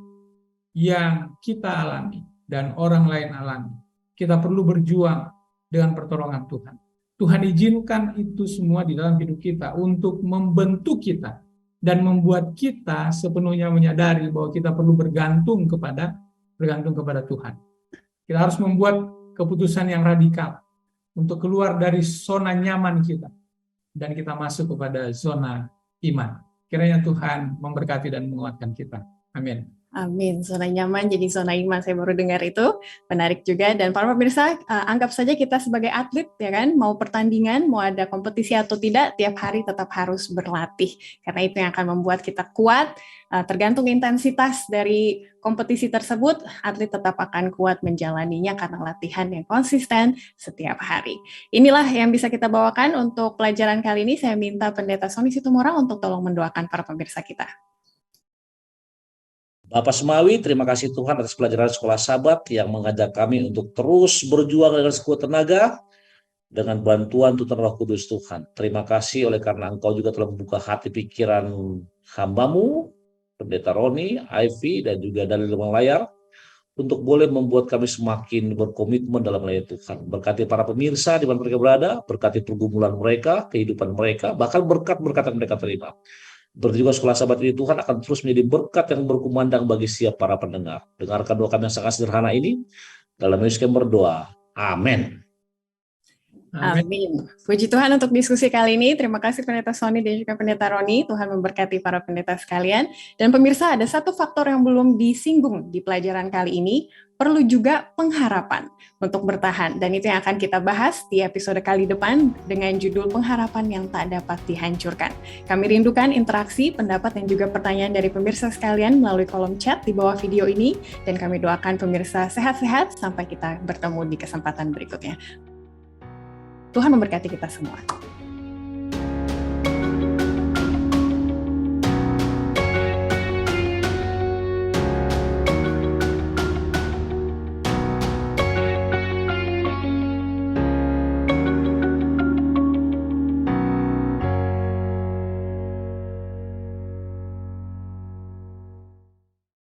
yang kita alami dan orang lain alami. Kita perlu berjuang dengan pertolongan Tuhan. Tuhan izinkan itu semua di dalam hidup kita untuk membentuk kita dan membuat kita sepenuhnya menyadari bahwa kita perlu bergantung kepada Tuhan. Kita harus membuat keputusan yang radikal untuk keluar dari zona nyaman kita dan kita masuk kepada zona iman. Kiranya Tuhan memberkati dan menguatkan kita. Amin. Amin. Zona nyaman jadi zona iman. Saya baru dengar itu. Menarik juga. Dan para pemirsa, anggap saja kita sebagai atlet, ya kan? Mau pertandingan, mau ada kompetisi atau tidak, tiap hari tetap harus berlatih. Karena itu yang akan membuat kita kuat. Tergantung intensitas dari kompetisi tersebut, atlet tetap akan kuat menjalaninya karena latihan yang konsisten setiap hari. Inilah yang bisa kita bawakan untuk pelajaran kali ini. Saya minta Pendeta Sony Situmorang untuk tolong mendoakan para pemirsa kita. Bapak Semawi, terima kasih Tuhan atas pelajaran sekolah Sabat yang mengajak kami untuk terus berjuang dengan sekuat tenaga dengan bantuan Tuhan Roh Kudus Tuhan. Terima kasih oleh karena Engkau juga telah membuka hati pikiran hamba-Mu, Pendeta Roni, Ivy, dan juga dari Lemang Layar, untuk boleh membuat kami semakin berkomitmen dalam melayani Tuhan. Berkati para pemirsa di mana mereka berada, berkati pergumulan mereka, kehidupan mereka, bahkan berkat-berkat yang mereka terima. Berarti juga sekolah Sabat ini Tuhan akan terus menjadi berkat yang berkumandang bagi setiap para pendengar. Dengarkan doa kami yang sangat sederhana ini. Dalam Yesus kami berdoa. Amin. Amin. Puji Tuhan untuk diskusi kali ini. Terima kasih Pendeta Sony dan juga Pendeta Roni. Tuhan memberkati para pendeta sekalian. Dan pemirsa, ada satu faktor yang belum disinggung di pelajaran kali ini. Perlu juga pengharapan untuk bertahan. Dan itu yang akan kita bahas di episode kali depan dengan judul pengharapan yang tak dapat dihancurkan. Kami rindukan interaksi, pendapat, dan juga pertanyaan dari pemirsa sekalian melalui kolom chat di bawah video ini. Dan kami doakan pemirsa sehat-sehat sampai kita bertemu di kesempatan berikutnya. Tuhan memberkati kita semua.